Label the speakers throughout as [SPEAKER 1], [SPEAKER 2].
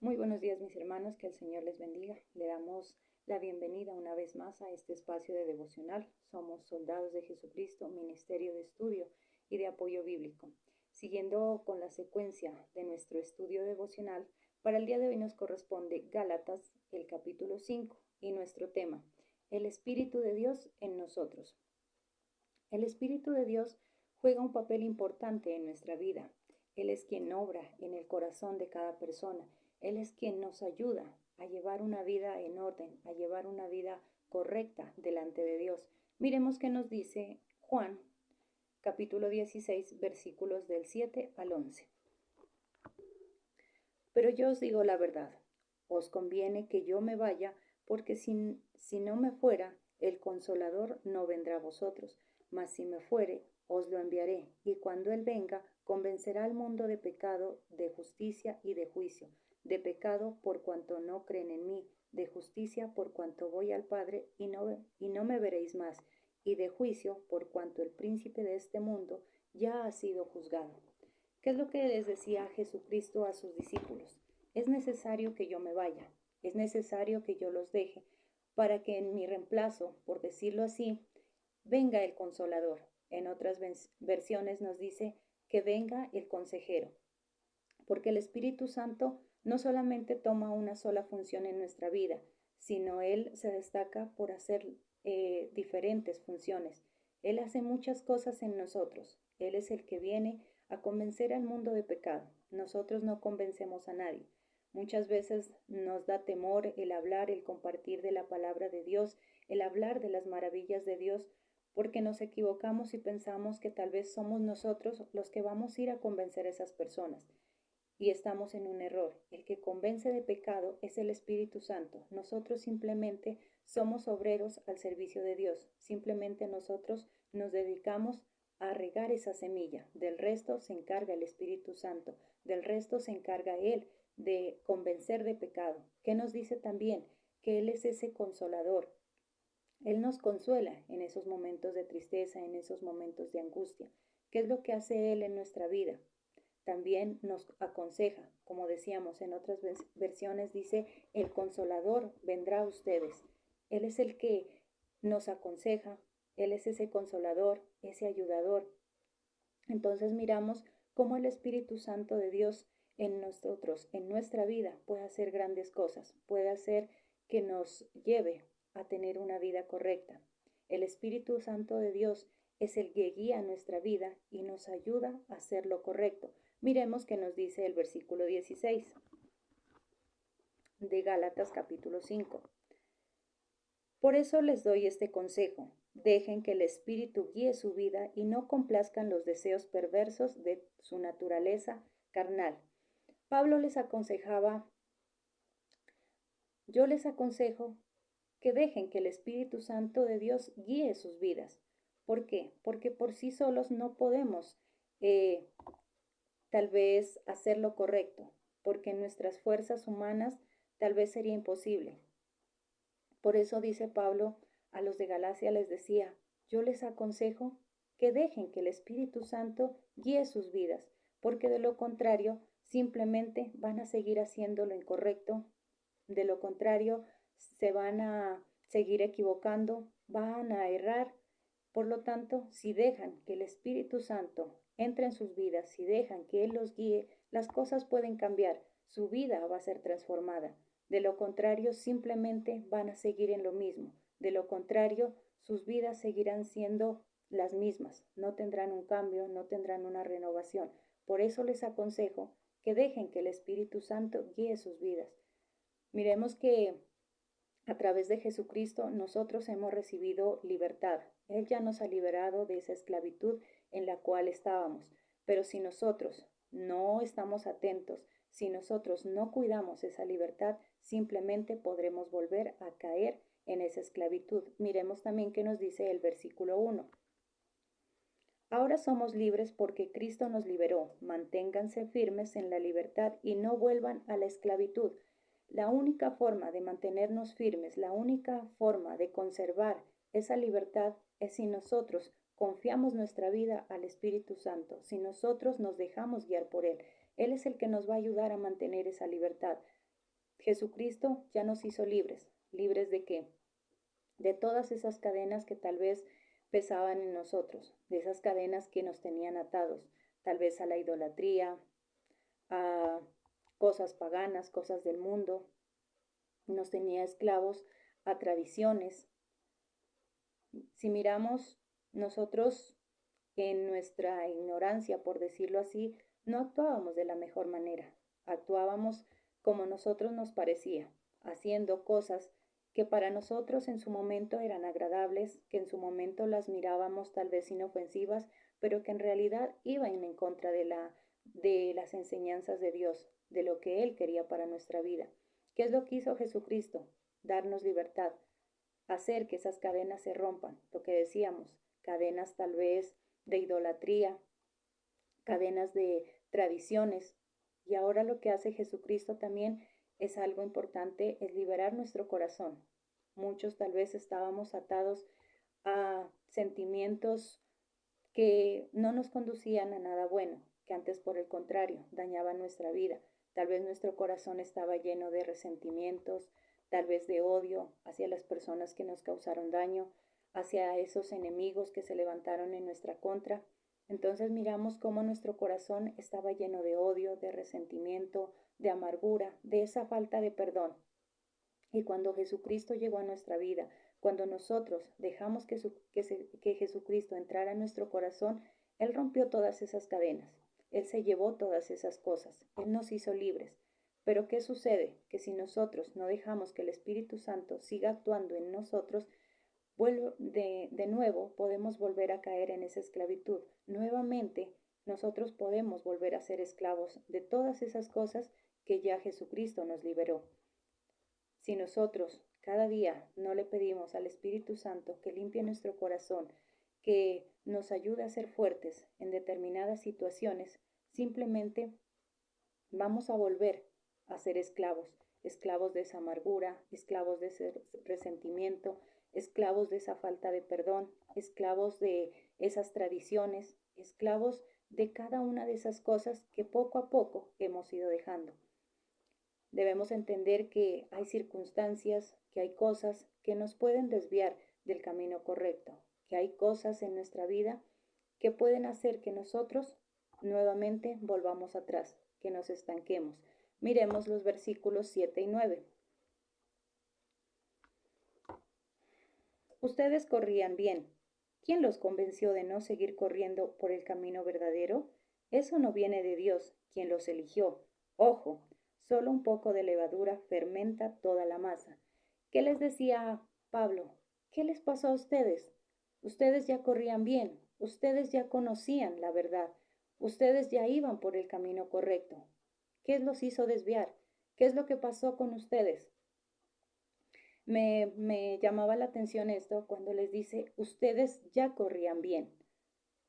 [SPEAKER 1] Muy buenos días mis hermanos, que el Señor les bendiga. Le damos la bienvenida una vez más a este espacio de devocional. Somos soldados de Jesucristo, ministerio de estudio y de apoyo bíblico. Siguiendo con la secuencia de nuestro estudio devocional, para el día de hoy nos corresponde Gálatas, el capítulo 5 y nuestro tema, el Espíritu de Dios en nosotros. El Espíritu de Dios juega un papel importante en nuestra vida. Él es quien obra en el corazón de cada persona. Él es quien nos ayuda a llevar una vida en orden, a llevar una vida correcta delante de Dios. Miremos qué nos dice Juan, capítulo 16, versículos del 7 al 11. Pero yo os digo la verdad, os conviene que yo me vaya, porque si no me fuera, el Consolador no vendrá a vosotros, mas si me fuere, os lo enviaré, y cuando Él venga, convencerá al mundo de pecado, de justicia y de juicio, de pecado por cuanto no creen en mí, de justicia por cuanto voy al Padre y no me veréis más, y de juicio por cuanto el príncipe de este mundo ya ha sido juzgado. ¿Qué es lo que les decía Jesucristo a sus discípulos? Es necesario que yo me vaya, es necesario que yo los deje, para que en mi reemplazo, por decirlo así, venga el Consolador. En otras versiones nos dice que venga el Consejero, porque el Espíritu Santo no solamente toma una sola función en nuestra vida, sino Él se destaca por hacer diferentes funciones. Él hace muchas cosas en nosotros. Él es el que viene a convencer al mundo de pecado. Nosotros no convencemos a nadie. Muchas veces nos da temor el hablar, el compartir de la palabra de Dios, el hablar de las maravillas de Dios, porque nos equivocamos y pensamos que tal vez somos nosotros los que vamos a ir a convencer a esas personas. Y estamos en un error. El que convence de pecado es el Espíritu Santo. Nosotros simplemente somos obreros al servicio de Dios. Simplemente nosotros nos dedicamos a regar esa semilla. Del resto se encarga el Espíritu Santo. Del resto se encarga Él de convencer de pecado. ¿Qué nos dice también? Que Él es ese consolador. Él nos consuela en esos momentos de tristeza, en esos momentos de angustia. ¿Qué es lo que hace Él en nuestra vida? También nos aconseja, como decíamos en otras versiones, dice, el Consolador vendrá a ustedes. Él es el que nos aconseja, Él es ese consolador, ese ayudador. Entonces miramos cómo el Espíritu Santo de Dios en nosotros, en nuestra vida, puede hacer grandes cosas, puede hacer que nos lleve a tener una vida correcta. El Espíritu Santo de Dios es el que guía nuestra vida y nos ayuda a hacer lo correcto. Miremos qué nos dice el versículo 16 de Gálatas capítulo 5. Por eso les doy este consejo: dejen que el Espíritu guíe su vida y no complazcan los deseos perversos de su naturaleza carnal. Pablo les aconsejaba, yo les aconsejo que dejen que el Espíritu Santo de Dios guíe sus vidas. ¿Por qué? Porque por sí solos no podemos eh, tal vez hacer lo correcto, porque en nuestras fuerzas humanas tal vez sería imposible. Por eso dice Pablo a los de Galacia, les decía, yo les aconsejo que dejen que el Espíritu Santo guíe sus vidas, porque de lo contrario simplemente van a seguir haciendo lo incorrecto, de lo contrario se van a seguir equivocando, van a errar. Por lo tanto, si dejan que el Espíritu Santo entre en sus vidas, si dejan que Él los guíe, las cosas pueden cambiar, su vida va a ser transformada. De lo contrario, simplemente van a seguir en lo mismo. De lo contrario, sus vidas seguirán siendo las mismas. No tendrán un cambio, no tendrán una renovación. Por eso les aconsejo que dejen que el Espíritu Santo guíe sus vidas. Miremos que a través de Jesucristo nosotros hemos recibido libertad. Él ya nos ha liberado de esa esclavitud en la cual estábamos. Pero si nosotros no estamos atentos, si nosotros no cuidamos esa libertad, simplemente podremos volver a caer en esa esclavitud. Miremos también qué nos dice el versículo 1. Ahora somos libres porque Cristo nos liberó. Manténganse firmes en la libertad y no vuelvan a la esclavitud. La única forma de mantenernos firmes, la única forma de conservar esa libertad es si nosotros confiamos nuestra vida al Espíritu Santo, si nosotros nos dejamos guiar por Él. Él es el que nos va a ayudar a mantener esa libertad. Jesucristo ya nos hizo libres. ¿Libres de qué? De todas esas cadenas que tal vez pesaban en nosotros, de esas cadenas que nos tenían atados, tal vez a la idolatría, a cosas paganas, cosas del mundo, nos tenía esclavos a tradiciones. Si miramos nosotros en nuestra ignorancia, por decirlo así, no actuábamos de la mejor manera, actuábamos como nosotros nos parecía, haciendo cosas que para nosotros en su momento eran agradables, que en su momento las mirábamos tal vez inofensivas, pero que en realidad iban en contra de las enseñanzas de Dios, de lo que Él quería para nuestra vida. ¿Qué es lo que hizo Jesucristo? Darnos libertad, hacer que esas cadenas se rompan, lo que decíamos, cadenas tal vez de idolatría, cadenas de tradiciones. Y ahora lo que hace Jesucristo también es algo importante, es liberar nuestro corazón. Muchos tal vez estábamos atados a sentimientos que no nos conducían a nada bueno, que antes por el contrario dañaban nuestra vida. Tal vez nuestro corazón estaba lleno de resentimientos, tal vez de odio hacia las personas que nos causaron daño, hacia esos enemigos que se levantaron en nuestra contra. Entonces miramos cómo nuestro corazón estaba lleno de odio, de resentimiento, de amargura, de esa falta de perdón. Y cuando Jesucristo llegó a nuestra vida, cuando nosotros dejamos que Jesucristo entrara en nuestro corazón, Él rompió todas esas cadenas. Él se llevó todas esas cosas. Él nos hizo libres. Pero ¿qué sucede? Que si nosotros no dejamos que el Espíritu Santo siga actuando en nosotros, de nuevo podemos volver a caer en esa esclavitud. Nuevamente nosotros podemos volver a ser esclavos de todas esas cosas que ya Jesucristo nos liberó. Si nosotros cada día no le pedimos al Espíritu Santo que limpie nuestro corazón, que nos ayude a ser fuertes en determinadas situaciones, simplemente vamos a volver a ser esclavos, esclavos de esa amargura, esclavos de ese resentimiento, esclavos de esa falta de perdón, esclavos de esas tradiciones, esclavos de cada una de esas cosas que poco a poco hemos ido dejando. Debemos entender que hay circunstancias, que hay cosas que nos pueden desviar del camino correcto, que hay cosas en nuestra vida que pueden hacer que nosotros nuevamente volvamos atrás, que nos estanquemos. Miremos los versículos 7 y 9. Ustedes corrían bien. ¿Quién los convenció de no seguir corriendo por el camino verdadero? Eso no viene de Dios, quien los eligió. Ojo, solo un poco de levadura fermenta toda la masa. ¿Qué les decía Pablo? ¿Qué les pasó a ustedes? Ustedes ya corrían bien, ustedes ya conocían la verdad, ustedes ya iban por el camino correcto. ¿Qué los hizo desviar? ¿Qué es lo que pasó con ustedes? Me llamaba la atención esto cuando les dice, ustedes ya corrían bien.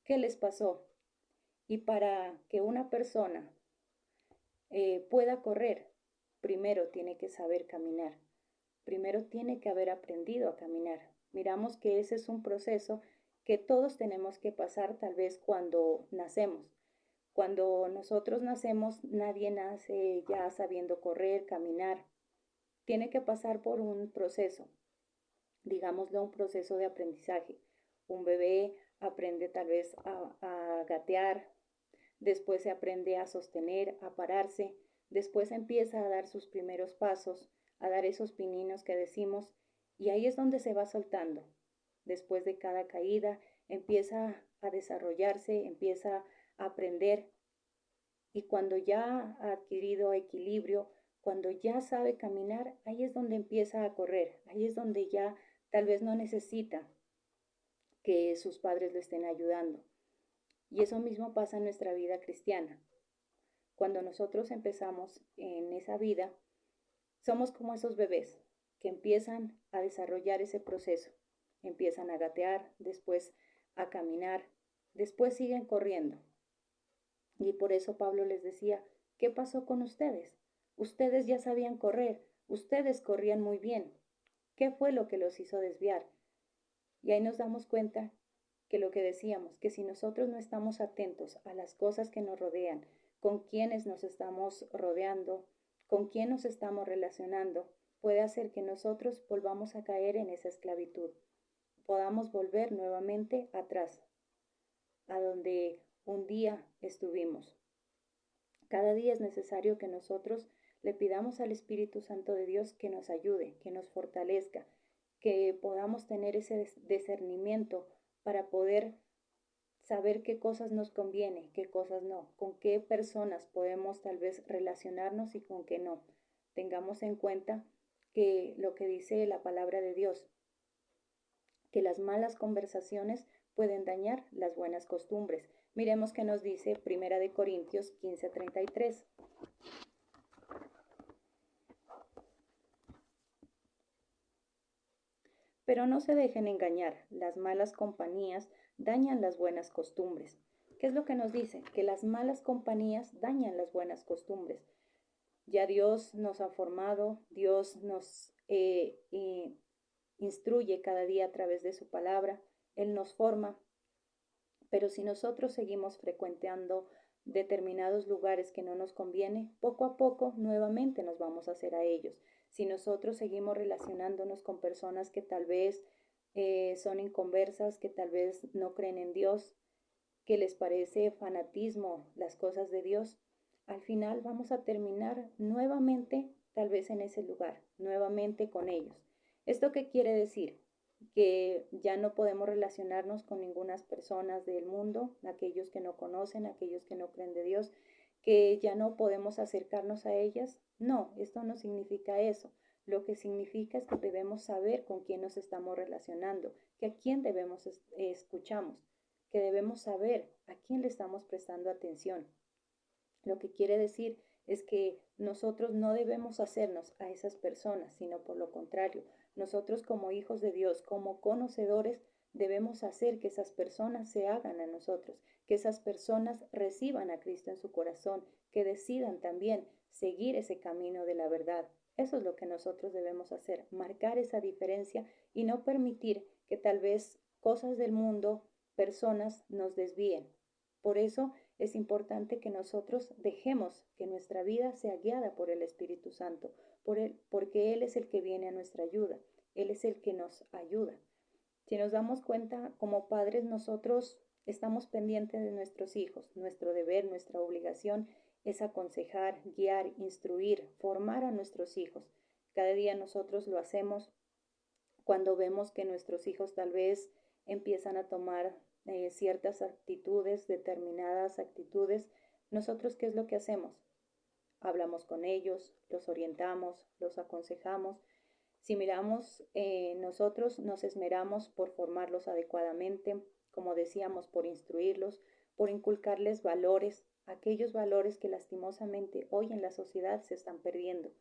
[SPEAKER 1] ¿Qué les pasó? Y para que una persona pueda correr, primero tiene que saber caminar. Primero tiene que haber aprendido a caminar. Miramos que ese es un proceso que todos tenemos que pasar tal vez cuando nacemos. Cuando nosotros nacemos, nadie nace ya sabiendo correr, caminar. Tiene que pasar por un proceso, digámoslo, un proceso de aprendizaje. Un bebé aprende tal vez a gatear, después se aprende a sostener, a pararse, después empieza a dar sus primeros pasos, a dar esos pininos que decimos, y ahí es donde se va soltando. Después de cada caída empieza a desarrollarse, empieza a aprender, y cuando ya ha adquirido equilibrio, cuando ya sabe caminar, ahí es donde empieza a correr, ahí es donde ya tal vez no necesita que sus padres le estén ayudando. Y eso mismo pasa en nuestra vida cristiana. Cuando nosotros empezamos en esa vida, somos como esos bebés que empiezan a desarrollar ese proceso. Empiezan a gatear, después a caminar, después siguen corriendo. Y por eso Pablo les decía, ¿qué pasó con ustedes? Ustedes ya sabían correr, ustedes corrían muy bien. ¿Qué fue lo que los hizo desviar? Y ahí nos damos cuenta que lo que decíamos, que si nosotros no estamos atentos a las cosas que nos rodean, con quienes nos estamos rodeando, con quién nos estamos relacionando puede hacer que nosotros volvamos a caer en esa esclavitud, podamos volver nuevamente atrás, a donde un día estuvimos. Cada día es necesario que nosotros le pidamos al Espíritu Santo de Dios que nos ayude, que nos fortalezca, que podamos tener ese discernimiento para poder saber qué cosas nos conviene, qué cosas no, con qué personas podemos tal vez relacionarnos y con qué no. Tengamos en cuenta que lo que dice la palabra de Dios, que las malas conversaciones pueden dañar las buenas costumbres. Miremos qué nos dice Primera de Corintios 15:33. Pero no se dejen engañar, las malas compañías dañan las buenas costumbres. ¿Qué es lo que nos dice? Que las malas compañías dañan las buenas costumbres. Ya Dios nos ha formado, Dios nos instruye cada día a través de su palabra, Él nos forma, pero si nosotros seguimos frecuentando determinados lugares que no nos conviene, poco a poco nuevamente nos vamos a hacer a ellos. Si nosotros seguimos relacionándonos con personas que tal vez son inconversas, que tal vez no creen en Dios, que les parece fanatismo las cosas de Dios, al final vamos a terminar nuevamente tal vez en ese lugar, nuevamente con ellos. ¿Esto qué quiere decir? Que ya no podemos relacionarnos con ninguna personas del mundo, aquellos que no conocen, aquellos que no creen de Dios, que ya no podemos acercarnos a ellas. No, esto no significa eso. Lo que significa es que debemos saber con quién nos estamos relacionando, que a quién debemos escuchamos, que debemos saber a quién le estamos prestando atención. Lo que quiere decir es que nosotros no debemos hacernos a esas personas, sino por lo contrario, nosotros como hijos de Dios, como conocedores, debemos hacer que esas personas se hagan a nosotros, que esas personas reciban a Cristo en su corazón, que decidan también seguir ese camino de la verdad. Eso es lo que nosotros debemos hacer, marcar esa diferencia y no permitir que tal vez cosas del mundo, personas nos desvíen. Por eso es importante que nosotros dejemos que nuestra vida sea guiada por el Espíritu Santo, porque Él es el que viene a nuestra ayuda, Él es el que nos ayuda. Si nos damos cuenta, como padres nosotros estamos pendientes de nuestros hijos. Nuestro deber, nuestra obligación es aconsejar, guiar, instruir, formar a nuestros hijos. Cada día nosotros lo hacemos cuando vemos que nuestros hijos tal vez empiezan a tomar ciertas actitudes, determinadas actitudes, nosotros ¿qué es lo que hacemos? Hablamos con ellos, los orientamos, los aconsejamos. Si miramos, nosotros nos esmeramos por formarlos adecuadamente, como decíamos, por instruirlos, por inculcarles valores, aquellos valores que lastimosamente hoy en la sociedad se están perdiendo.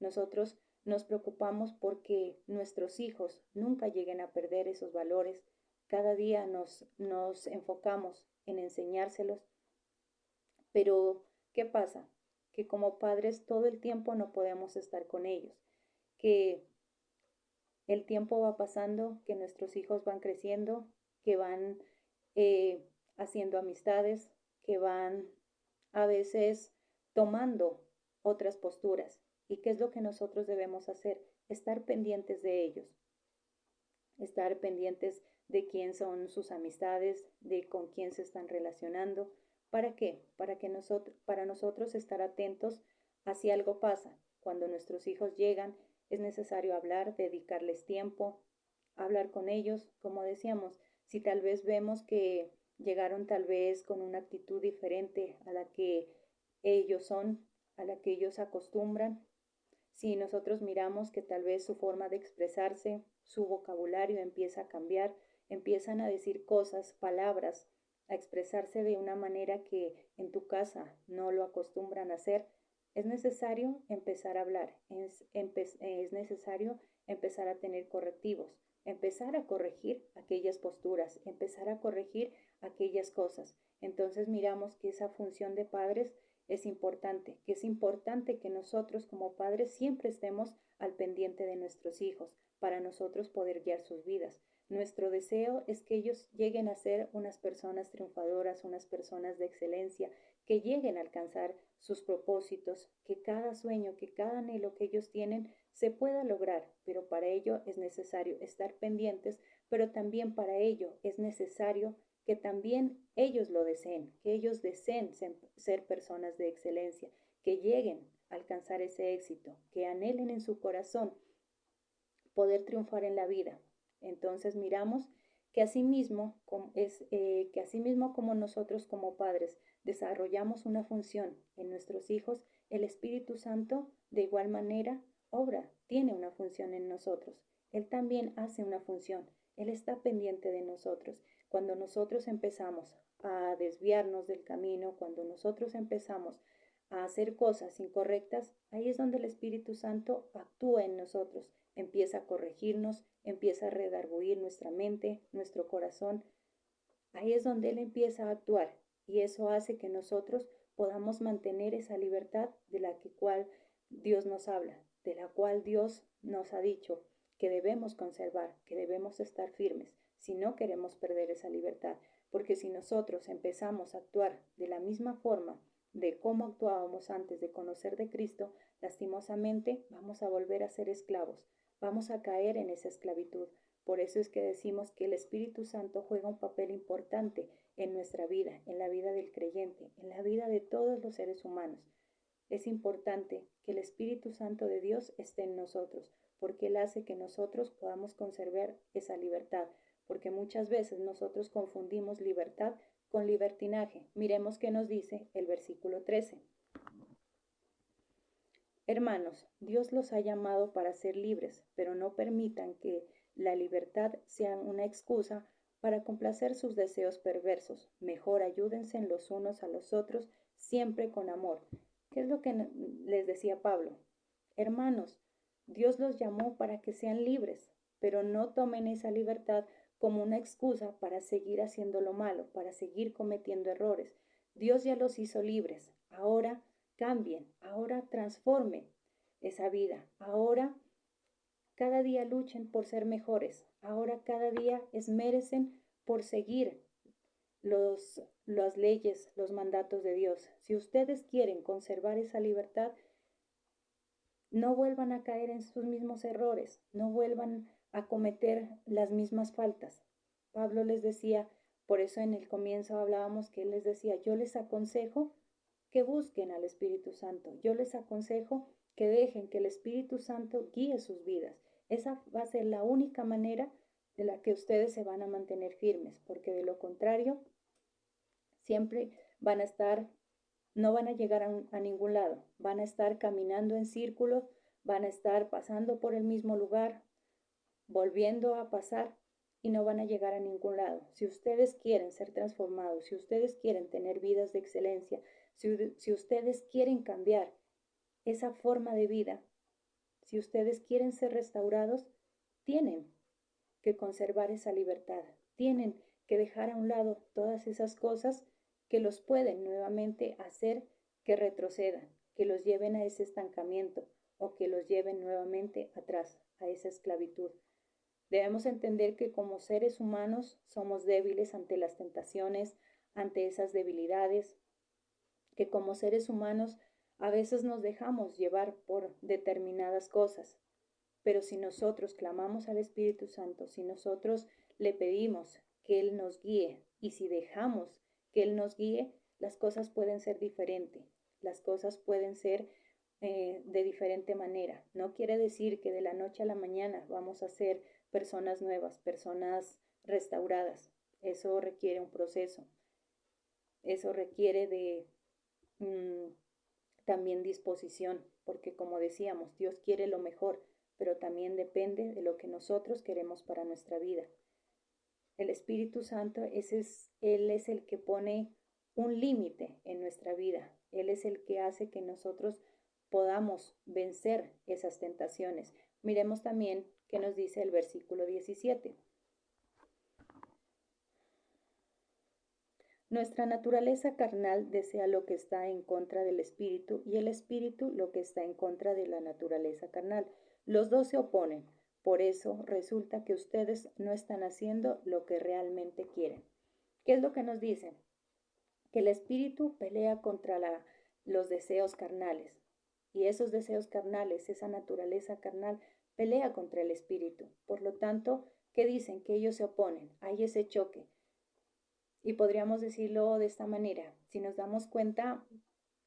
[SPEAKER 1] Nosotros nos preocupamos porque nuestros hijos nunca lleguen a perder esos valores. Cada día nos enfocamos en enseñárselos. Pero, ¿qué pasa? Que como padres todo el tiempo no podemos estar con ellos. Que el tiempo va pasando, que nuestros hijos van creciendo, que van haciendo amistades, que van a veces tomando otras posturas. ¿Y qué es lo que nosotros debemos hacer? Estar pendientes de ellos, estar pendientes de quién son sus amistades, de con quién se están relacionando. ¿Para qué? Para nosotros estar atentos a si algo pasa. Cuando nuestros hijos llegan, es necesario hablar, dedicarles tiempo, hablar con ellos, como decíamos, si tal vez vemos que llegaron tal vez con una actitud diferente a la que ellos son, a la que ellos acostumbran, si nosotros miramos que tal vez su forma de expresarse, su vocabulario empieza a cambiar, empiezan a decir cosas, palabras, a expresarse de una manera que en tu casa no lo acostumbran a hacer, es necesario empezar a hablar, es necesario empezar a tener correctivos, empezar a corregir aquellas posturas, empezar a corregir aquellas cosas. Entonces miramos que esa función de padres es importante, que es importante que nosotros como padres siempre estemos al pendiente de nuestros hijos para nosotros poder guiar sus vidas. Nuestro deseo es que ellos lleguen a ser unas personas triunfadoras, unas personas de excelencia, que lleguen a alcanzar sus propósitos, que cada sueño, que cada anhelo que ellos tienen se pueda lograr, pero para ello es necesario estar pendientes, pero también para ello es necesario que también ellos lo deseen, que ellos deseen ser personas de excelencia, que lleguen a alcanzar ese éxito, que anhelen en su corazón poder triunfar en la vida. Entonces miramos que asimismo como nosotros como padres desarrollamos una función en nuestros hijos, el Espíritu Santo de igual manera tiene una función en nosotros. Él también hace una función, Él está pendiente de nosotros. Cuando nosotros empezamos a desviarnos del camino, cuando nosotros empezamos a hacer cosas incorrectas, ahí es donde el Espíritu Santo actúa en nosotros, empieza a corregirnos, empieza a redarguir nuestra mente, nuestro corazón. Ahí es donde Él empieza a actuar y eso hace que nosotros podamos mantener esa libertad de la cual Dios nos habla, de la cual Dios nos ha dicho que debemos conservar, que debemos estar firmes, si no queremos perder esa libertad. Porque si nosotros empezamos a actuar de la misma forma de cómo actuábamos antes de conocer de Cristo, lastimosamente vamos a volver a ser esclavos, vamos a caer en esa esclavitud. Por eso es que decimos que el Espíritu Santo juega un papel importante en nuestra vida, en la vida del creyente, en la vida de todos los seres humanos. Es importante que el Espíritu Santo de Dios esté en nosotros, porque Él hace que nosotros podamos conservar esa libertad, porque muchas veces nosotros confundimos libertad con libertinaje. Miremos qué nos dice el versículo 13. Hermanos, Dios los ha llamado para ser libres, pero no permitan que la libertad sea una excusa para complacer sus deseos perversos. Mejor ayúdense los unos a los otros, siempre con amor. ¿Qué es lo que les decía Pablo? Hermanos, Dios los llamó para que sean libres, pero no tomen esa libertad como una excusa para seguir haciendo lo malo, para seguir cometiendo errores. Dios ya los hizo libres. Ahora cambien, ahora transformen esa vida. Ahora cada día luchen por ser mejores. Ahora cada día esmérecen por seguir las leyes, los mandatos de Dios. Si ustedes quieren conservar esa libertad, no vuelvan a caer en sus mismos errores, no vuelvan a cometer las mismas faltas. Pablo les decía, por eso en el comienzo hablábamos que él les decía, yo les aconsejo que busquen al Espíritu Santo, yo les aconsejo que dejen que el Espíritu Santo guíe sus vidas. Esa va a ser la única manera de la que ustedes se van a mantener firmes, porque de lo contrario, siempre van a estar, no van a llegar a ningún lado, van a estar caminando en círculos, van a estar pasando por el mismo lugar, volviendo a pasar y no van a llegar a ningún lado. Si ustedes quieren ser transformados, si ustedes quieren tener vidas de excelencia, si ustedes quieren cambiar esa forma de vida, si ustedes quieren ser restaurados, tienen que conservar esa libertad, tienen que dejar a un lado todas esas cosas que los pueden nuevamente hacer que retrocedan, que los lleven a ese estancamiento o que los lleven nuevamente atrás, a esa esclavitud. Debemos entender que como seres humanos somos débiles ante las tentaciones, ante esas debilidades, que como seres humanos a veces nos dejamos llevar por determinadas cosas. Pero si nosotros clamamos al Espíritu Santo, si nosotros le pedimos que Él nos guíe y si dejamos que Él nos guíe, las cosas pueden ser diferentes, las cosas pueden ser de diferente manera. No quiere decir que de la noche a la mañana vamos a ser personas nuevas, personas restauradas. Eso requiere un proceso. Eso requiere de también disposición, porque como decíamos, Dios quiere lo mejor, pero también depende de lo que nosotros queremos para nuestra vida. El Espíritu Santo, Él es el que pone un límite en nuestra vida. Él es el que hace que nosotros podamos vencer esas tentaciones. Miremos también qué nos dice el versículo 17. Nuestra naturaleza carnal desea lo que está en contra del espíritu y el espíritu lo que está en contra de la naturaleza carnal. Los dos se oponen. Por eso resulta que ustedes no están haciendo lo que realmente quieren. ¿Qué es lo que nos dicen? que el espíritu pelea contra los deseos carnales. Y esos deseos carnales, esa naturaleza carnal, pelea contra el espíritu. Por lo tanto, ¿qué dicen? Que ellos se oponen. Hay ese choque. Y podríamos decirlo de esta manera. Si nos damos cuenta,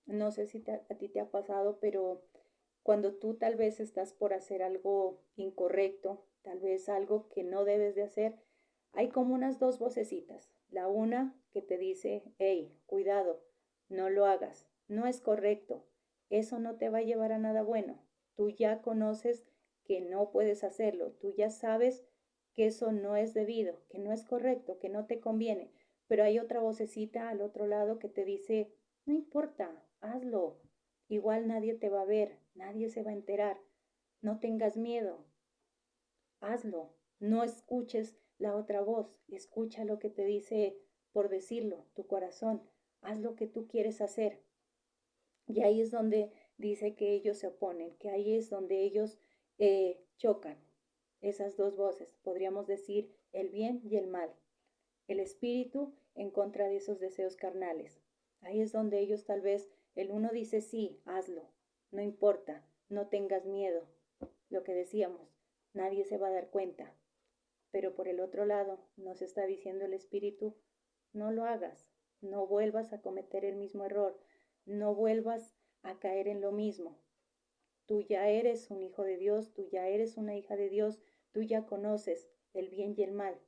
[SPEAKER 1] no sé si a ti te ha pasado, pero cuando tú tal vez estás por hacer algo incorrecto, tal vez algo que no debes de hacer, hay como unas dos vocecitas. La una que te dice, hey, cuidado, no lo hagas, no es correcto, eso no te va a llevar a nada bueno. Tú ya conoces que no puedes hacerlo, tú ya sabes que eso no es debido, que no es correcto, que no te conviene. Pero hay otra vocecita al otro lado que te dice, no importa, hazlo. Igual nadie te va a ver, nadie se va a enterar. No tengas miedo, hazlo. No escuches la otra voz, escucha lo que te dice por decirlo, tu corazón. Haz lo que tú quieres hacer. Y ahí es donde dice que ellos se oponen, que ahí es donde ellos chocan. Esas dos voces, podríamos decir el bien y el mal. El espíritu en contra de esos deseos carnales. Ahí es donde ellos tal vez, el uno dice sí, hazlo, no importa, no tengas miedo, lo que decíamos, nadie se va a dar cuenta. Pero por el otro lado nos está diciendo el espíritu, no lo hagas, no vuelvas a cometer el mismo error, no vuelvas a caer en lo mismo. Tú ya eres un hijo de Dios, tú ya eres una hija de Dios, tú ya conoces el bien y el mal.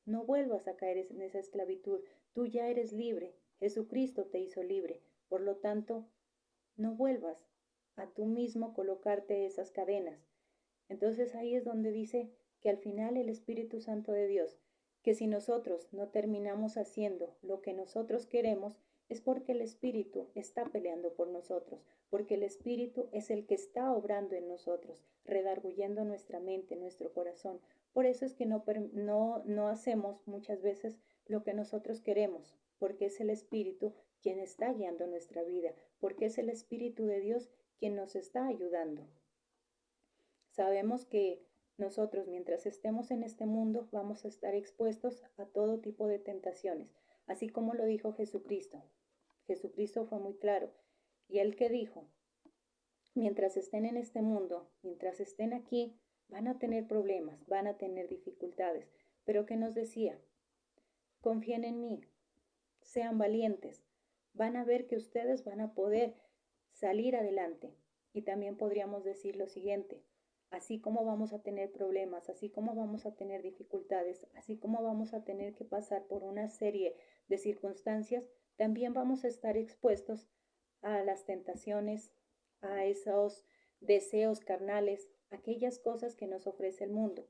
[SPEAKER 1] No vuelvas a caer en esa esclavitud. Tú ya eres libre. Jesucristo te hizo libre. Por lo tanto, no vuelvas a tú mismo colocarte esas cadenas. Entonces ahí es donde dice que al final el Espíritu Santo de Dios, que si nosotros no terminamos haciendo lo que nosotros queremos, es porque el Espíritu está peleando por nosotros, porque el Espíritu es el que está obrando en nosotros, redarguyendo nuestra mente, nuestro corazón. Por eso es que no hacemos muchas veces lo que nosotros queremos, porque es el Espíritu quien está guiando nuestra vida, porque es el Espíritu de Dios quien nos está ayudando. Sabemos que nosotros mientras estemos en este mundo vamos a estar expuestos a todo tipo de tentaciones, así como lo dijo Jesucristo. Jesucristo fue muy claro. Y él que dijo, mientras estén en este mundo, mientras estén aquí, van a tener problemas, van a tener dificultades. Pero ¿qué nos decía? Confíen en mí, sean valientes, van a ver que ustedes van a poder salir adelante. Y también podríamos decir lo siguiente, así como vamos a tener problemas, así como vamos a tener dificultades, así como vamos a tener que pasar por una serie de circunstancias, también vamos a estar expuestos a las tentaciones, a esos deseos carnales, aquellas cosas que nos ofrece el mundo.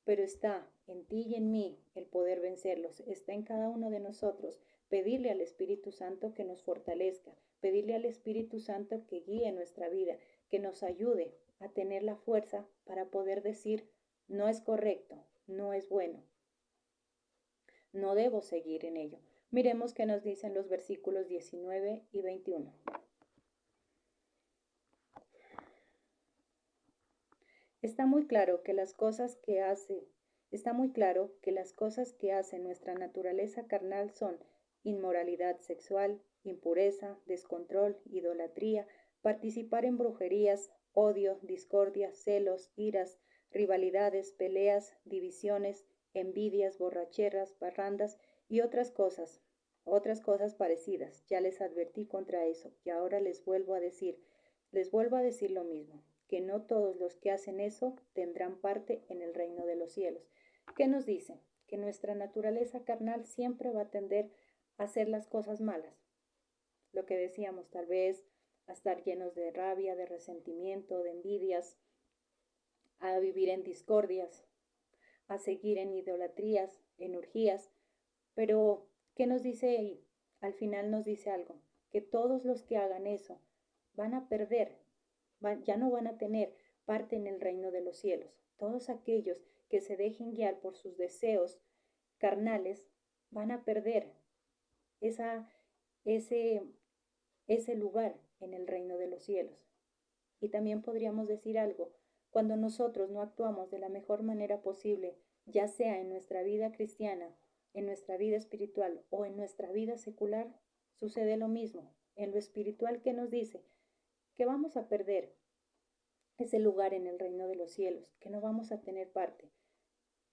[SPEAKER 1] Pero está en ti y en mí el poder vencerlos, está en cada uno de nosotros pedirle al Espíritu Santo que nos fortalezca, pedirle al Espíritu Santo que guíe nuestra vida, que nos ayude a tener la fuerza para poder decir, no es correcto, no es bueno, no debo seguir en ello. Miremos qué nos dicen los versículos 19 y 21. Está muy claro que las cosas que hace nuestra naturaleza carnal son inmoralidad sexual, impureza, descontrol, idolatría, participar en brujerías, odio, discordia, celos, iras, rivalidades, peleas, divisiones, envidias, borracheras, parrandas y otras cosas parecidas. Ya les advertí contra eso y ahora les vuelvo a decir lo mismo, que no todos los que hacen eso tendrán parte en el reino de los cielos. ¿Qué nos dice? Que nuestra naturaleza carnal siempre va a tender a hacer las cosas malas. Lo que decíamos, tal vez a estar llenos de rabia, de resentimiento, de envidias, a vivir en discordias, a seguir en idolatrías, en orgías. Pero, ¿qué nos dice ahí? Al final nos dice algo, que todos los que hagan eso van a perder, ya no van a tener parte en el reino de los cielos. Todos aquellos que se dejen guiar por sus deseos carnales van a perder esa, ese, ese lugar en el reino de los cielos. Y también podríamos decir algo, cuando nosotros no actuamos de la mejor manera posible, ya sea en nuestra vida cristiana, en nuestra vida espiritual o en nuestra vida secular, sucede lo mismo en lo espiritual, que nos dice que vamos a perder ese lugar en el reino de los cielos, que no vamos a tener parte.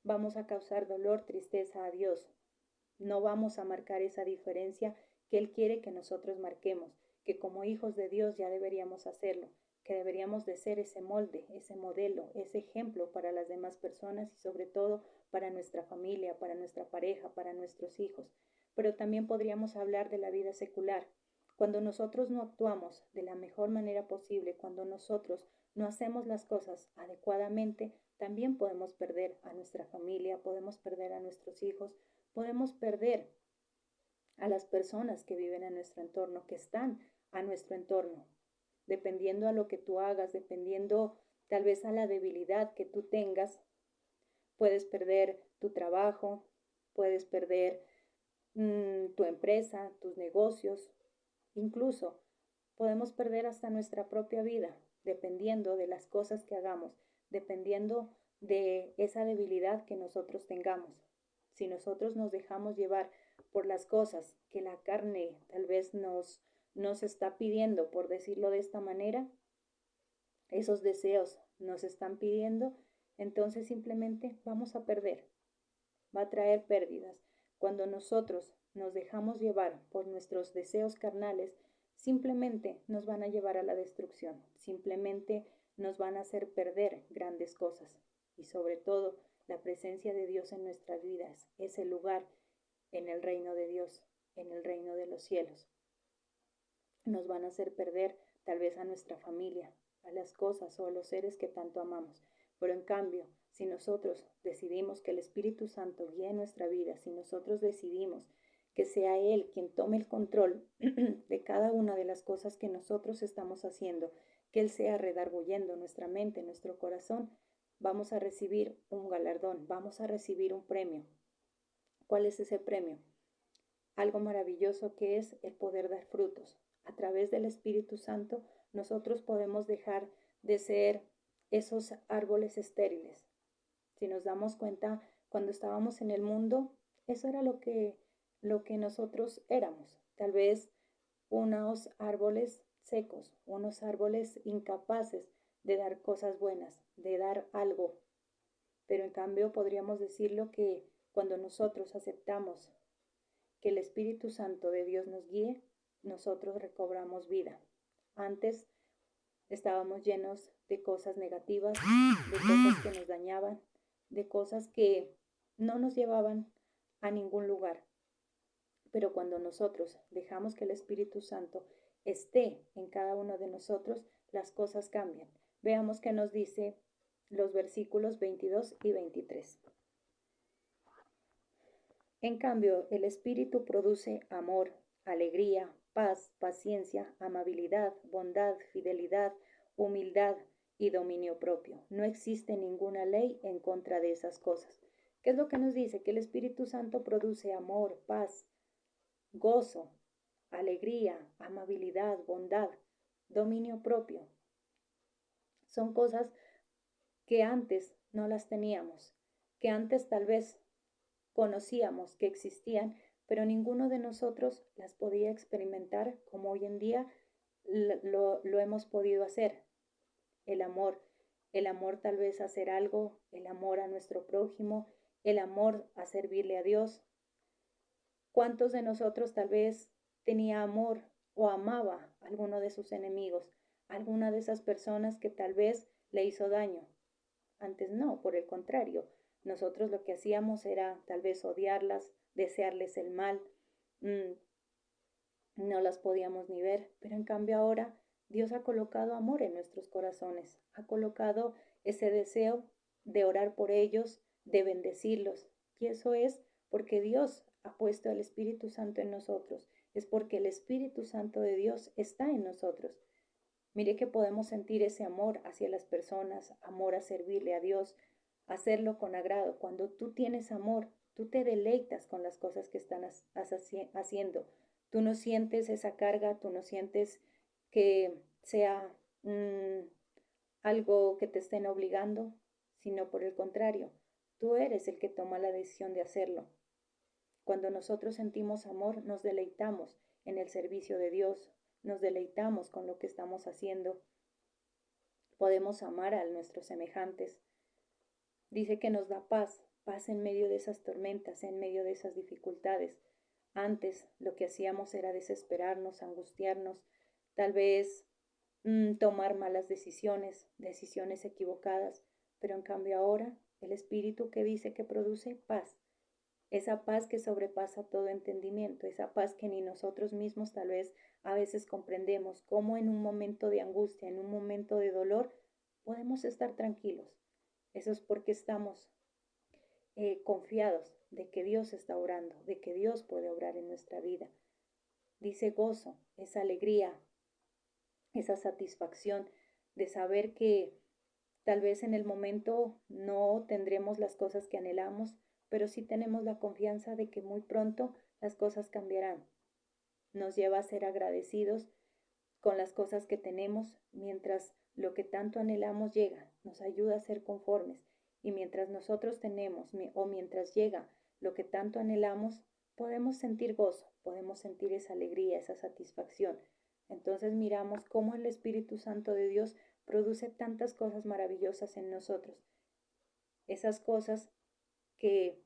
[SPEAKER 1] Vamos a causar dolor, tristeza a Dios. No vamos a marcar esa diferencia que Él quiere que nosotros marquemos, que como hijos de Dios ya deberíamos hacerlo, que deberíamos de ser ese molde, ese modelo, ese ejemplo para las demás personas y sobre todo para nuestra familia, para nuestra pareja, para nuestros hijos. Pero también podríamos hablar de la vida secular. Cuando nosotros no actuamos de la mejor manera posible, cuando nosotros no hacemos las cosas adecuadamente, también podemos perder a nuestra familia, podemos perder a nuestros hijos, podemos perder a las personas que viven en nuestro entorno, que están a nuestro entorno, dependiendo a lo que tú hagas, dependiendo tal vez a la debilidad que tú tengas, puedes perder tu trabajo, puedes perder tu empresa, tus negocios, incluso podemos perder hasta nuestra propia vida, dependiendo de las cosas que hagamos, dependiendo de esa debilidad que nosotros tengamos. Si nosotros nos dejamos llevar por las cosas que la carne tal vez nos está pidiendo, por decirlo de esta manera, esos deseos nos están pidiendo, entonces simplemente vamos a perder, va a traer pérdidas. Cuando nosotros nos dejamos llevar por nuestros deseos carnales, simplemente nos van a llevar a la destrucción, simplemente nos van a hacer perder grandes cosas y sobre todo la presencia de Dios en nuestras vidas, ese lugar en el reino de Dios, en el reino de los cielos. Nos van a hacer perder tal vez a nuestra familia, a las cosas o a los seres que tanto amamos. Pero en cambio, si nosotros decidimos que el Espíritu Santo guíe nuestra vida, si nosotros decidimos que sea Él quien tome el control de cada una de las cosas que nosotros estamos haciendo, que Él sea redarguyendo nuestra mente, nuestro corazón, vamos a recibir un galardón, vamos a recibir un premio. ¿Cuál es ese premio? Algo maravilloso que es el poder dar frutos. A través del Espíritu Santo nosotros podemos dejar de ser esos árboles estériles. Si nos damos cuenta, cuando estábamos en el mundo, eso era lo que nosotros éramos. Tal vez unos árboles secos, unos árboles incapaces de dar cosas buenas, de dar algo. Pero en cambio podríamos decirlo que cuando nosotros aceptamos que el Espíritu Santo de Dios nos guíe, nosotros recobramos vida. Antes estábamos llenos de cosas negativas, de cosas que nos dañaban, de cosas que no nos llevaban a ningún lugar. Pero cuando nosotros dejamos que el Espíritu Santo esté en cada uno de nosotros, las cosas cambian. Veamos qué nos dice los versículos 22 y 23. En cambio, el Espíritu produce amor, alegría, paz, paciencia, amabilidad, bondad, fidelidad, humildad y dominio propio. No existe ninguna ley en contra de esas cosas. ¿Qué es lo que nos dice? Que el Espíritu Santo produce amor, paz, gozo, alegría, amabilidad, bondad, dominio propio. Son cosas que antes no las teníamos, que antes tal vez conocíamos que existían, pero ninguno de nosotros las podía experimentar como hoy en día lo hemos podido hacer. El amor tal vez a hacer algo, el amor a nuestro prójimo, el amor a servirle a Dios. ¿Cuántos de nosotros tal vez tenía amor o amaba a alguno de sus enemigos, alguna de esas personas que tal vez le hizo daño? Antes no, por el contrario, nosotros lo que hacíamos era tal vez odiarlas, desearles el mal, no las podíamos ni ver, pero en cambio ahora Dios ha colocado amor en nuestros corazones, ha colocado ese deseo de orar por ellos, de bendecirlos, y eso es porque Dios ha puesto el Espíritu Santo en nosotros, es porque el Espíritu Santo de Dios está en nosotros. Mire que podemos sentir ese amor hacia las personas, amor a servirle a Dios, hacerlo con agrado. Cuando tú tienes amor, tú te deleitas con las cosas que están haciendo. Tú no sientes esa carga, tú no sientes que sea algo que te estén obligando, sino por el contrario, tú eres el que toma la decisión de hacerlo. Cuando nosotros sentimos amor, nos deleitamos en el servicio de Dios, nos deleitamos con lo que estamos haciendo, podemos amar a nuestros semejantes. Dice que nos da paz, paz en medio de esas tormentas, en medio de esas dificultades. Antes lo que hacíamos era desesperarnos, angustiarnos, tal vez tomar malas decisiones, decisiones equivocadas, pero en cambio ahora el Espíritu que dice que produce paz, esa paz que sobrepasa todo entendimiento, esa paz que ni nosotros mismos tal vez a veces comprendemos, cómo en un momento de angustia, en un momento de dolor, podemos estar tranquilos. Eso es porque estamos confiados de que Dios está obrando, de que Dios puede obrar en nuestra vida. Dice gozo, esa alegría, esa satisfacción de saber que tal vez en el momento no tendremos las cosas que anhelamos, pero sí tenemos la confianza de que muy pronto las cosas cambiarán. Nos lleva a ser agradecidos con las cosas que tenemos mientras lo que tanto anhelamos llega, nos ayuda a ser conformes. Y mientras nosotros tenemos o mientras llega lo que tanto anhelamos, podemos sentir gozo, podemos sentir esa alegría, esa satisfacción. Entonces miramos cómo el Espíritu Santo de Dios produce tantas cosas maravillosas en nosotros. Esas cosas que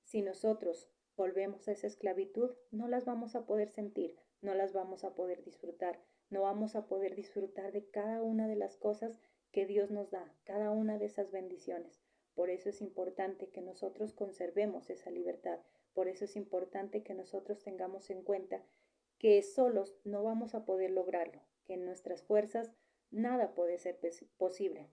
[SPEAKER 1] si nosotros volvemos a esa esclavitud, no las vamos a poder sentir, no las vamos a poder disfrutar, no vamos a poder disfrutar de cada una de las cosas que Dios nos da, cada una de esas bendiciones. Por eso es importante que nosotros conservemos esa libertad, por eso es importante que nosotros tengamos en cuenta que solos no vamos a poder lograrlo, que en nuestras fuerzas nada puede ser posible.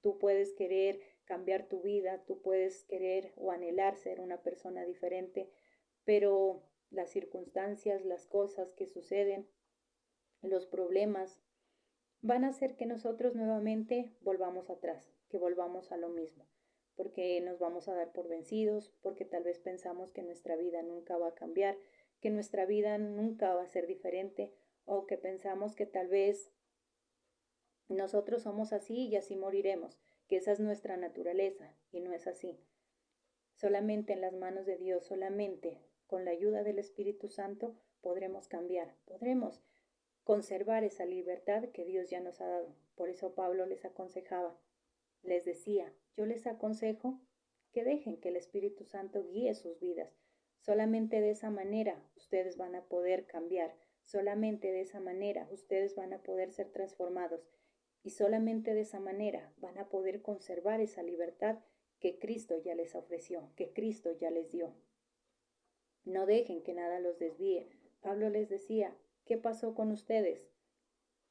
[SPEAKER 1] Tú puedes querer cambiar tu vida, tú puedes querer o anhelar ser una persona diferente, pero las circunstancias, las cosas que suceden, los problemas, van a hacer que nosotros nuevamente volvamos atrás, que volvamos a lo mismo, porque nos vamos a dar por vencidos, porque tal vez pensamos que nuestra vida nunca va a cambiar, que nuestra vida nunca va a ser diferente, o que pensamos que tal vez nosotros somos así y así moriremos, que esa es nuestra naturaleza, y no es así. Solamente en las manos de Dios, solamente con la ayuda del Espíritu Santo podremos cambiar, podremos conservar esa libertad que Dios ya nos ha dado. Por eso Pablo les aconsejaba, les decía, yo les aconsejo que dejen que el Espíritu Santo guíe sus vidas. Solamente de esa manera ustedes van a poder cambiar, solamente de esa manera ustedes van a poder ser transformados y solamente de esa manera van a poder conservar esa libertad que Cristo ya les ofreció, que Cristo ya les dio. No dejen que nada los desvíe. Pablo les decía, ¿qué pasó con ustedes?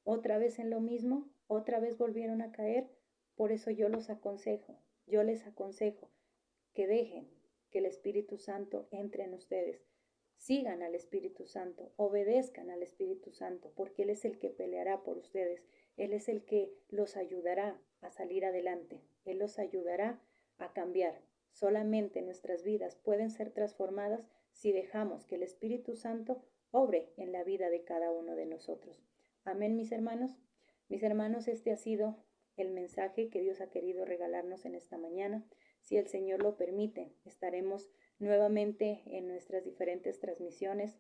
[SPEAKER 1] ¿Otra vez en lo mismo? ¿Otra vez volvieron a caer? Por eso yo les aconsejo que dejen que el Espíritu Santo entre en ustedes. Sigan al Espíritu Santo, obedezcan al Espíritu Santo, porque Él es el que peleará por ustedes. Él es el que los ayudará a salir adelante. Él los ayudará a cambiar. Solamente nuestras vidas pueden ser transformadas si dejamos que el Espíritu Santo obre en la vida de cada uno de nosotros. Amén, mis hermanos. Mis hermanos, este ha sido el mensaje que Dios ha querido regalarnos en esta mañana. Si el Señor lo permite, estaremos nuevamente en nuestras diferentes transmisiones.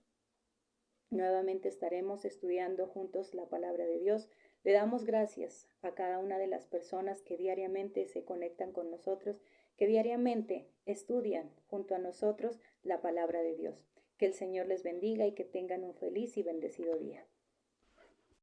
[SPEAKER 1] Nuevamente estaremos estudiando juntos la palabra de Dios. Le damos gracias a cada una de las personas que diariamente se conectan con nosotros, que diariamente estudian junto a nosotros la palabra de Dios. Que el Señor les bendiga y que tengan un feliz y bendecido día.